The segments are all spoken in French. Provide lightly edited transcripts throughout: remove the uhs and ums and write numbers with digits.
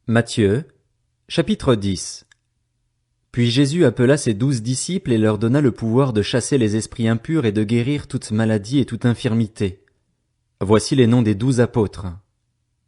Matthieu, chapitre 10. Puis Jésus appela ses 12 disciples et leur donna le pouvoir de chasser les esprits impurs et de guérir toute maladie et toute infirmité. Voici les noms des 12 apôtres.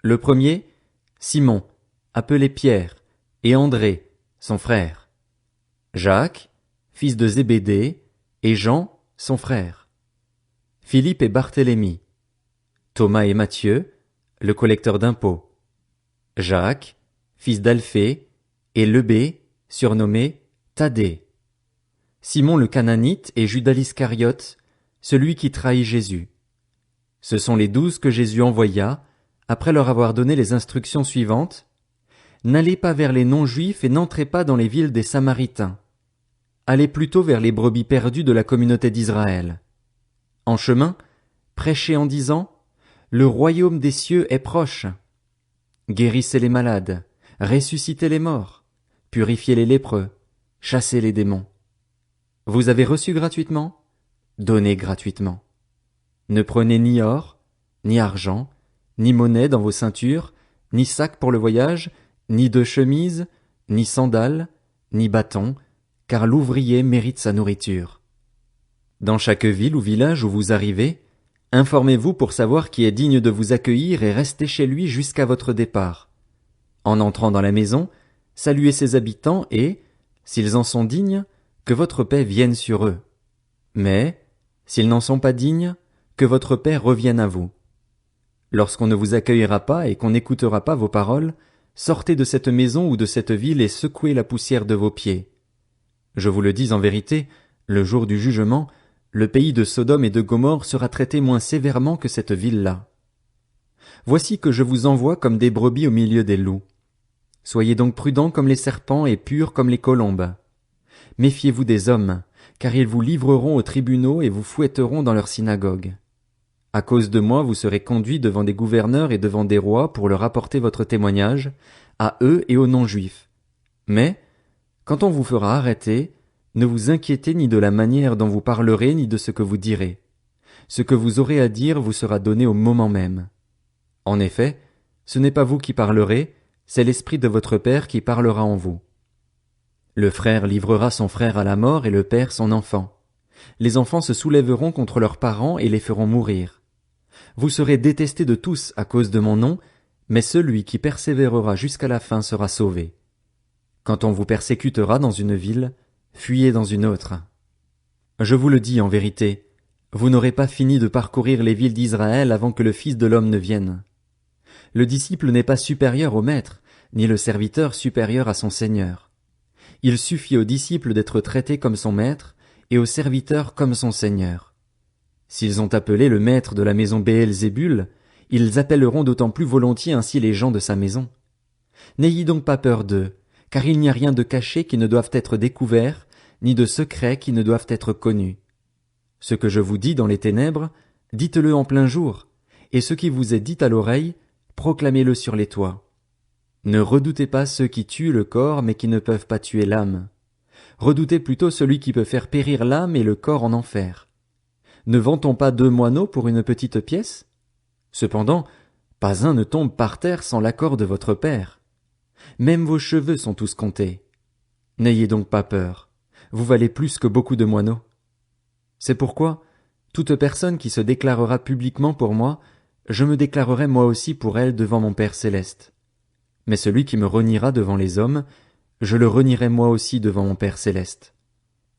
Le premier, Simon, appelé Pierre, et André, son frère. Jacques, fils de Zébédée, et Jean, son frère. Philippe et Barthélemy. Thomas et Matthieu, le collecteur d'impôts. Jacques, fils d'Alphée, et Lebé, surnommé Thaddée. Simon le Cananite et Judas l'Iscariote, celui qui trahit Jésus. Ce sont les 12 que Jésus envoya, après leur avoir donné les instructions suivantes. N'allez pas vers les non-juifs et n'entrez pas dans les villes des Samaritains. Allez plutôt vers les brebis perdues de la communauté d'Israël. En chemin, prêchez en disant, le royaume des cieux est proche. Guérissez les malades, ressuscitez les morts, purifiez les lépreux, chassez les démons. Vous avez reçu gratuitement? Donnez gratuitement. Ne prenez ni or, ni argent, ni monnaie dans vos ceintures, ni sac pour le voyage, ni de chemise, ni sandales, ni bâton, car l'ouvrier mérite sa nourriture. Dans chaque ville ou village où vous arrivez, informez-vous pour savoir qui est digne de vous accueillir et restez chez lui jusqu'à votre départ. En entrant dans la maison, saluez ses habitants et, s'ils en sont dignes, que votre paix vienne sur eux. Mais, s'ils n'en sont pas dignes, que votre paix revienne à vous. Lorsqu'on ne vous accueillera pas et qu'on n'écoutera pas vos paroles, sortez de cette maison ou de cette ville et secouez la poussière de vos pieds. Je vous le dis en vérité, le jour du jugement, le pays de Sodome et de Gomorrhe sera traité moins sévèrement que cette ville-là. Voici que je vous envoie comme des brebis au milieu des loups. Soyez donc prudents comme les serpents et purs comme les colombes. Méfiez-vous des hommes, car ils vous livreront aux tribunaux et vous fouetteront dans leurs synagogues. À cause de moi, vous serez conduits devant des gouverneurs et devant des rois pour leur apporter votre témoignage, à eux et aux non-juifs. Mais, quand on vous fera arrêter, ne vous inquiétez ni de la manière dont vous parlerez ni de ce que vous direz. Ce que vous aurez à dire vous sera donné au moment même. En effet, ce n'est pas vous qui parlerez, c'est l'Esprit de votre Père qui parlera en vous. Le frère livrera son frère à la mort et le père son enfant. Les enfants se soulèveront contre leurs parents et les feront mourir. Vous serez détestés de tous à cause de mon nom, mais celui qui persévérera jusqu'à la fin sera sauvé. Quand on vous persécutera dans une ville, fuyez dans une autre. Je vous le dis en vérité, vous n'aurez pas fini de parcourir les villes d'Israël avant que le Fils de l'homme ne vienne. Le disciple n'est pas supérieur au maître, ni le serviteur supérieur à son Seigneur. Il suffit au disciple d'être traité comme son maître, et au serviteur comme son Seigneur. S'ils ont appelé le maître de la maison Béelzébul, ils appelleront d'autant plus volontiers ainsi les gens de sa maison. N'ayez donc pas peur d'eux, car il n'y a rien de caché qui ne doive être découvert, ni de secret qui ne doivent être connus. Ce que je vous dis dans les ténèbres, dites-le en plein jour, et ce qui vous est dit à l'oreille, proclamez-le sur les toits. Ne redoutez pas ceux qui tuent le corps mais qui ne peuvent pas tuer l'âme. Redoutez plutôt celui qui peut faire périr l'âme et le corps en enfer. Ne vend-on pas 2 moineaux pour une petite pièce? Cependant, pas un ne tombe par terre sans l'accord de votre Père. Même vos cheveux sont tous comptés. N'ayez donc pas peur, vous valez plus que beaucoup de moineaux. C'est pourquoi, toute personne qui se déclarera publiquement pour moi, je me déclarerai moi aussi pour elle devant mon Père céleste. Mais celui qui me reniera devant les hommes, je le renierai moi aussi devant mon Père céleste.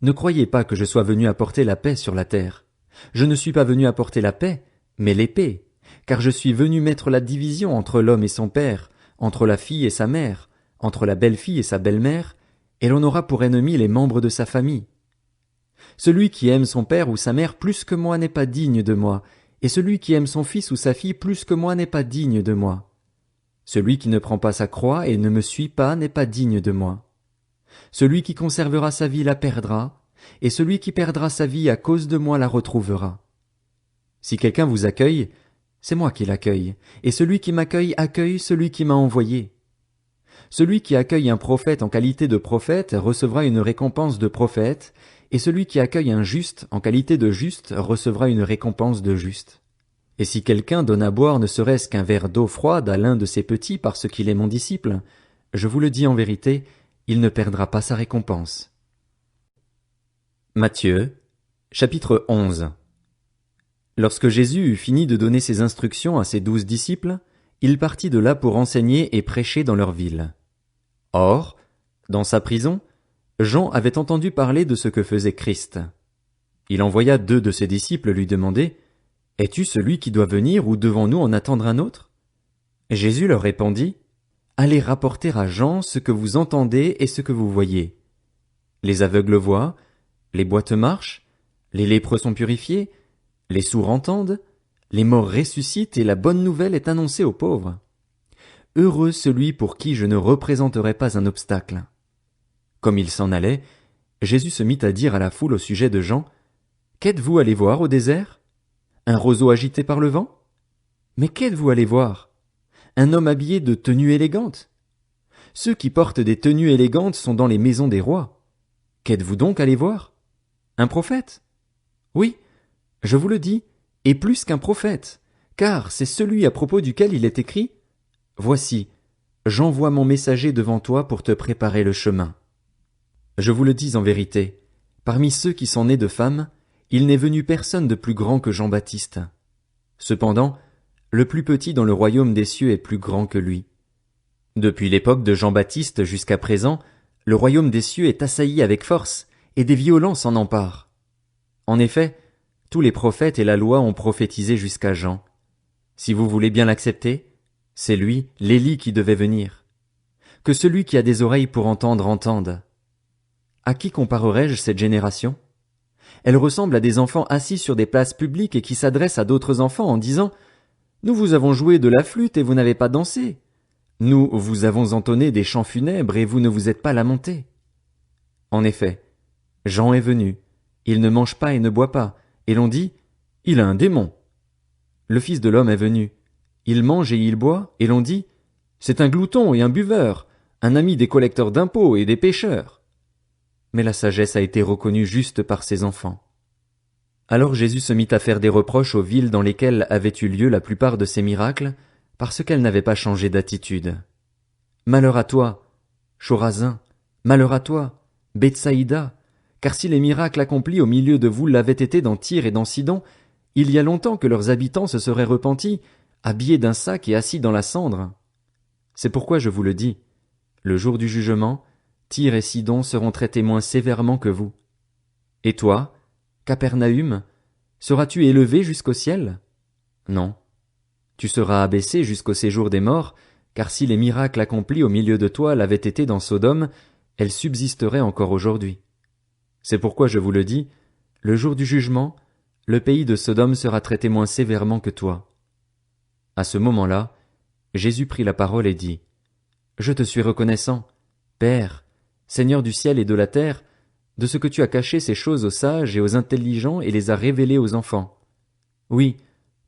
Ne croyez pas que je sois venu apporter la paix sur la terre. Je ne suis pas venu apporter la paix, mais l'épée, car je suis venu mettre la division entre l'homme et son père, entre la fille et sa mère, entre la belle-fille et sa belle-mère, et l'on aura pour ennemis les membres de sa famille. Celui qui aime son père ou sa mère plus que moi n'est pas digne de moi, et celui qui aime son fils ou sa fille plus que moi n'est pas digne de moi. Celui qui ne prend pas sa croix et ne me suit pas n'est pas digne de moi. Celui qui conservera sa vie la perdra, et celui qui perdra sa vie à cause de moi la retrouvera. Si quelqu'un vous accueille, c'est moi qui l'accueille, et celui qui m'accueille accueille celui qui m'a envoyé. Celui qui accueille un prophète en qualité de prophète recevra une récompense de prophète, et celui qui accueille un juste en qualité de juste recevra une récompense de juste. Et si quelqu'un donne à boire ne serait-ce qu'un verre d'eau froide à l'un de ses petits parce qu'il est mon disciple, je vous le dis en vérité, il ne perdra pas sa récompense. Matthieu, chapitre 11. Lorsque Jésus eut fini de donner ses instructions à ses 12 disciples, il partit de là pour enseigner et prêcher dans leur ville. Or, dans sa prison, Jean avait entendu parler de ce que faisait Christ. Il envoya 2 de ses disciples lui demander « Es-tu celui qui doit venir ou devons-nous en attendre un autre ?» Jésus leur répondit « Allez rapporter à Jean ce que vous entendez et ce que vous voyez. Les aveugles voient, les boîtes marchent, les lépreux sont purifiés, les sourds entendent, les morts ressuscitent et la bonne nouvelle est annoncée aux pauvres. Heureux celui pour qui je ne représenterai pas un obstacle. » Comme il s'en allait, Jésus se mit à dire à la foule au sujet de Jean « Qu'êtes-vous allé voir au désert? Un roseau agité par le vent? Mais qu'êtes-vous allé voir? Un homme habillé de tenues élégantes? Ceux qui portent des tenues élégantes sont dans les maisons des rois. Qu'êtes-vous donc allé voir? Un prophète? Oui, je vous le dis, et plus qu'un prophète, car c'est celui à propos duquel il est écrit « Voici, j'envoie mon messager devant toi pour te préparer le chemin. » Je vous le dis en vérité, parmi ceux qui sont nés de femmes, il n'est venu personne de plus grand que Jean-Baptiste. Cependant, le plus petit dans le royaume des cieux est plus grand que lui. Depuis l'époque de Jean-Baptiste jusqu'à présent, le royaume des cieux est assailli avec force, et des violents s'en emparent. En effet, tous les prophètes et la loi ont prophétisé jusqu'à Jean. Si vous voulez bien l'accepter, c'est lui, l'Élie, qui devait venir. Que celui qui a des oreilles pour entendre entende. À qui comparerai-je cette génération? Elle ressemble à des enfants assis sur des places publiques et qui s'adressent à d'autres enfants en disant « Nous vous avons joué de la flûte et vous n'avez pas dansé. Nous vous avons entonné des chants funèbres et vous ne vous êtes pas lamentés. » En effet, Jean est venu, il ne mange pas et ne boit pas, et l'on dit « Il a un démon. » Le Fils de l'homme est venu, il mange et il boit, et l'on dit « C'est un glouton et un buveur, un ami des collecteurs d'impôts et des pécheurs. » Mais la sagesse a été reconnue juste par ses enfants. Alors Jésus se mit à faire des reproches aux villes dans lesquelles avaient eu lieu la plupart de ces miracles, parce qu'elles n'avaient pas changé d'attitude. Malheur à toi, Chorazin, malheur à toi, Bethsaïda, car si les miracles accomplis au milieu de vous l'avaient été dans Tyr et dans Sidon, il y a longtemps que leurs habitants se seraient repentis, habillés d'un sac et assis dans la cendre. C'est pourquoi je vous le dis, le jour du jugement, Tyr et Sidon seront traités moins sévèrement que vous. Et toi, Capernaüm, seras-tu élevé jusqu'au ciel? Non. Tu seras abaissé jusqu'au séjour des morts, car si les miracles accomplis au milieu de toi l'avaient été dans Sodome, elles subsisteraient encore aujourd'hui. C'est pourquoi je vous le dis, le jour du jugement, le pays de Sodome sera traité moins sévèrement que toi. À ce moment-là, Jésus prit la parole et dit, « Je te suis reconnaissant, Père, Seigneur du ciel et de la terre, de ce que tu as caché ces choses aux sages et aux intelligents et les as révélées aux enfants. Oui,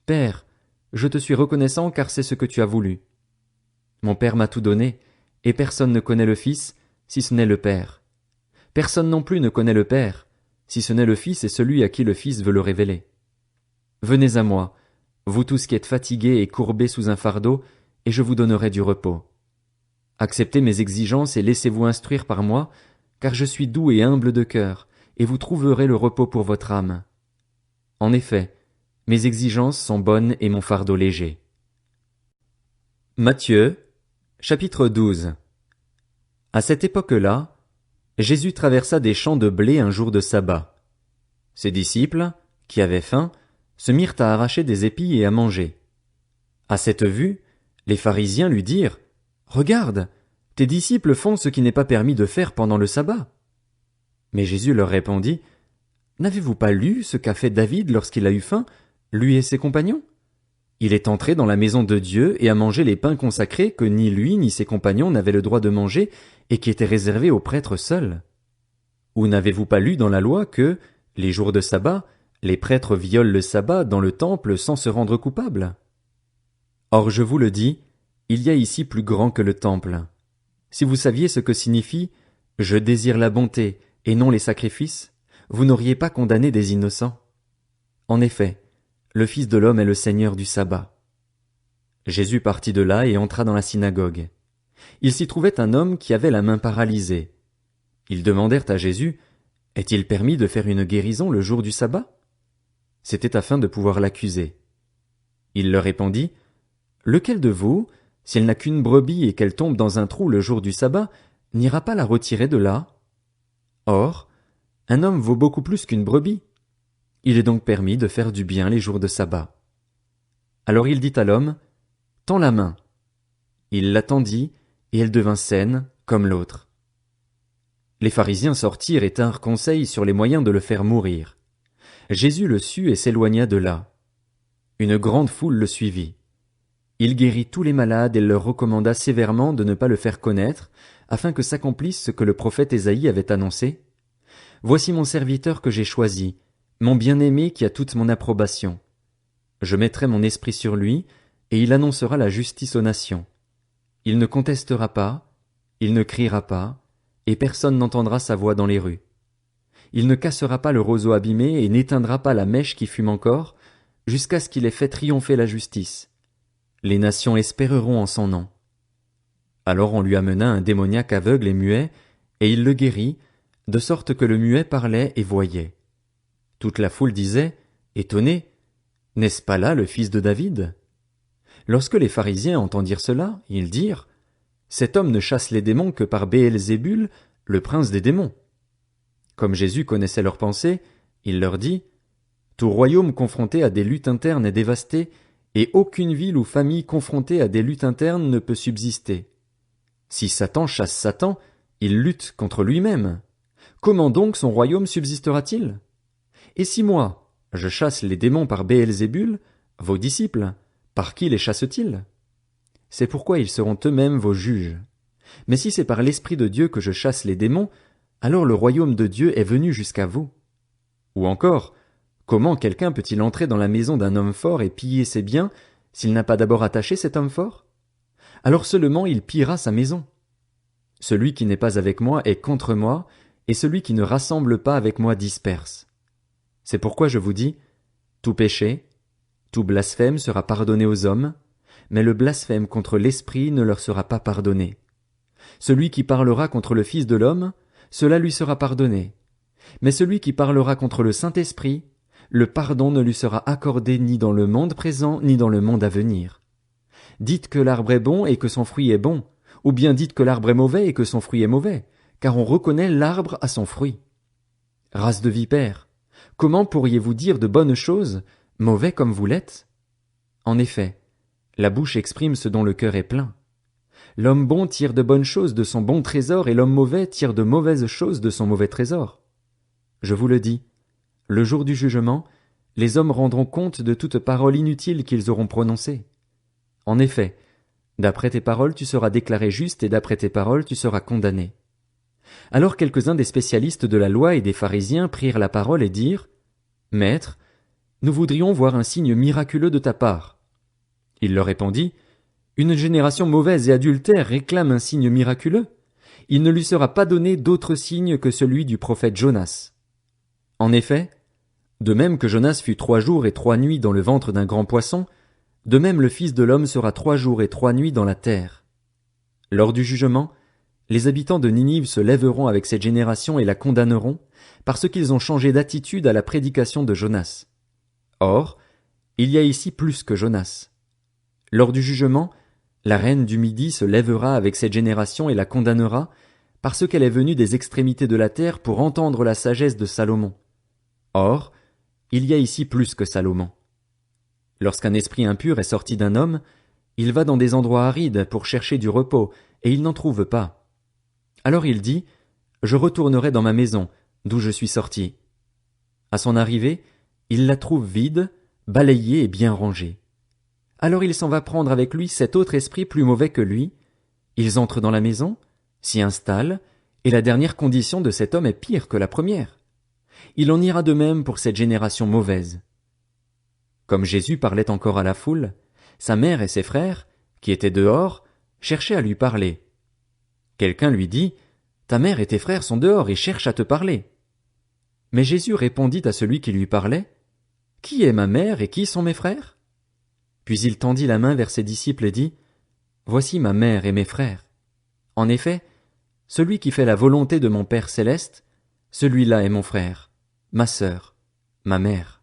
Père, je te suis reconnaissant car c'est ce que tu as voulu. Mon Père m'a tout donné, et personne ne connaît le Fils, si ce n'est le Père. Personne non plus ne connaît le Père, si ce n'est le Fils et celui à qui le Fils veut le révéler. Venez à moi, vous tous qui êtes fatigués et courbés sous un fardeau, et je vous donnerai du repos. Acceptez mes exigences et laissez-vous instruire par moi, car je suis doux et humble de cœur, et vous trouverez le repos pour votre âme. En effet, mes exigences sont bonnes et mon fardeau léger. » Matthieu, chapitre 12. À cette époque-là, Jésus traversa des champs de blé un jour de sabbat. Ses disciples, qui avaient faim, se mirent à arracher des épis et à manger. À cette vue, les pharisiens lui dirent « Regarde, tes disciples font ce qui n'est pas permis de faire pendant le sabbat. » Mais Jésus leur répondit « N'avez-vous pas lu ce qu'a fait David lorsqu'il a eu faim, lui et ses compagnons? Il est entré dans la maison de Dieu et a mangé les pains consacrés que ni lui ni ses compagnons n'avaient le droit de manger et qui étaient réservés aux prêtres seuls. Ou n'avez-vous pas lu dans la loi que, les jours de sabbat, les prêtres violent le sabbat dans le temple sans se rendre coupables? Or je vous le dis, il y a ici plus grand que le temple. Si vous saviez ce que signifie « Je désire la bonté et non les sacrifices », vous n'auriez pas condamné des innocents. En effet, le Fils de l'homme est le Seigneur du sabbat. Jésus partit de là et entra dans la synagogue. Il s'y trouvait un homme qui avait la main paralysée. Ils demandèrent à Jésus, « Est-il permis de faire une guérison le jour du sabbat ?» C'était afin de pouvoir l'accuser. Il leur répondit, « Lequel de vous, si elle n'a qu'une brebis et qu'elle tombe dans un trou le jour du sabbat, n'ira pas la retirer de là? Or, un homme vaut beaucoup plus qu'une brebis. Il est donc permis de faire du bien les jours de sabbat. » Alors il dit à l'homme, « Tends la main. » Il la tendit, et elle devint saine, comme l'autre. Les pharisiens sortirent et tinrent conseil sur les moyens de le faire mourir. Jésus le sut et s'éloigna de là. Une grande foule le suivit. Il guérit tous les malades et leur recommanda sévèrement de ne pas le faire connaître, afin que s'accomplisse ce que le prophète Ésaïe avait annoncé. « Voici mon serviteur que j'ai choisi, mon bien-aimé qui a toute mon approbation. Je mettrai mon esprit sur lui, et il annoncera la justice aux nations. Il ne contestera pas, il ne criera pas, et personne n'entendra sa voix dans les rues. Il ne cassera pas le roseau abîmé et n'éteindra pas la mèche qui fume encore, jusqu'à ce qu'il ait fait triompher la justice. Les nations espéreront en son nom. » Alors on lui amena un démoniaque aveugle et muet, et il le guérit, de sorte que le muet parlait et voyait. Toute la foule disait, étonnée, « N'est-ce pas là le fils de David ?» Lorsque les pharisiens entendirent cela, ils dirent, « Cet homme ne chasse les démons que par Béelzébul, le prince des démons. » Comme Jésus connaissait leurs pensées, il leur dit, « Tout royaume confronté à des luttes internes est dévasté, et aucune ville ou famille confrontée à des luttes internes ne peut subsister. Si Satan chasse Satan, il lutte contre lui-même. Comment donc son royaume subsistera-t-il? Et si moi, je chasse les démons par Béelzébul, vos disciples, par qui les chassent-ils? C'est pourquoi ils seront eux-mêmes vos juges. Mais si c'est par l'Esprit de Dieu que je chasse les démons, alors le royaume de Dieu est venu jusqu'à vous. Ou encore, comment quelqu'un peut-il entrer dans la maison d'un homme fort et piller ses biens, s'il n'a pas d'abord attaché cet homme fort? Alors seulement il pillera sa maison. Celui qui n'est pas avec moi est contre moi, et celui qui ne rassemble pas avec moi disperse. C'est pourquoi je vous dis, tout péché, tout blasphème sera pardonné aux hommes, mais le blasphème contre l'Esprit ne leur sera pas pardonné. Celui qui parlera contre le Fils de l'homme, cela lui sera pardonné. Mais celui qui parlera contre le Saint-Esprit, le pardon ne lui sera accordé ni dans le monde présent ni dans le monde à venir. Dites que l'arbre est bon et que son fruit est bon, ou bien dites que l'arbre est mauvais et que son fruit est mauvais, car on reconnaît l'arbre à son fruit. Race de vipères, comment pourriez-vous dire de bonnes choses, mauvais comme vous l'êtes? En effet, la bouche exprime ce dont le cœur est plein. L'homme bon tire de bonnes choses de son bon trésor et l'homme mauvais tire de mauvaises choses de son mauvais trésor. Je vous le dis, le jour du jugement, les hommes rendront compte de toute parole inutile qu'ils auront prononcée. En effet, d'après tes paroles tu seras déclaré juste et d'après tes paroles tu seras condamné. Alors quelques-uns des spécialistes de la loi et des pharisiens prirent la parole et dirent, « Maître, nous voudrions voir un signe miraculeux de ta part. » Il leur répondit, « Une génération mauvaise et adultère réclame un signe miraculeux. Il ne lui sera pas donné d'autre signe que celui du prophète Jonas. En effet, de même que Jonas fut 3 jours et 3 nuits dans le ventre d'un grand poisson, de même le Fils de l'homme sera 3 jours et 3 nuits dans la terre. Lors du jugement, les habitants de Ninive se lèveront avec cette génération et la condamneront, parce qu'ils ont changé d'attitude à la prédication de Jonas. Or, il y a ici plus que Jonas. Lors du jugement, la reine du Midi se lèvera avec cette génération et la condamnera, parce qu'elle est venue des extrémités de la terre pour entendre la sagesse de Salomon. Or, il y a ici plus que Salomon. Lorsqu'un esprit impur est sorti d'un homme, il va dans des endroits arides pour chercher du repos, et il n'en trouve pas. Alors il dit, « Je retournerai dans ma maison, d'où je suis sorti. » À son arrivée, il la trouve vide, balayée et bien rangée. Alors il s'en va prendre avec lui 7 autres esprits plus mauvais que lui. Ils entrent dans la maison, s'y installent, et la dernière condition de cet homme est pire que la première. Il en ira de même pour cette génération mauvaise. Comme Jésus parlait encore à la foule, sa mère et ses frères, qui étaient dehors, cherchaient à lui parler. Quelqu'un lui dit, « Ta mère et tes frères sont dehors et cherchent à te parler. » Mais Jésus répondit à celui qui lui parlait, « Qui est ma mère et qui sont mes frères ?» Puis il tendit la main vers ses disciples et dit, « Voici ma mère et mes frères. En effet, celui qui fait la volonté de mon Père céleste, celui-là est mon frère, ma sœur, ma mère.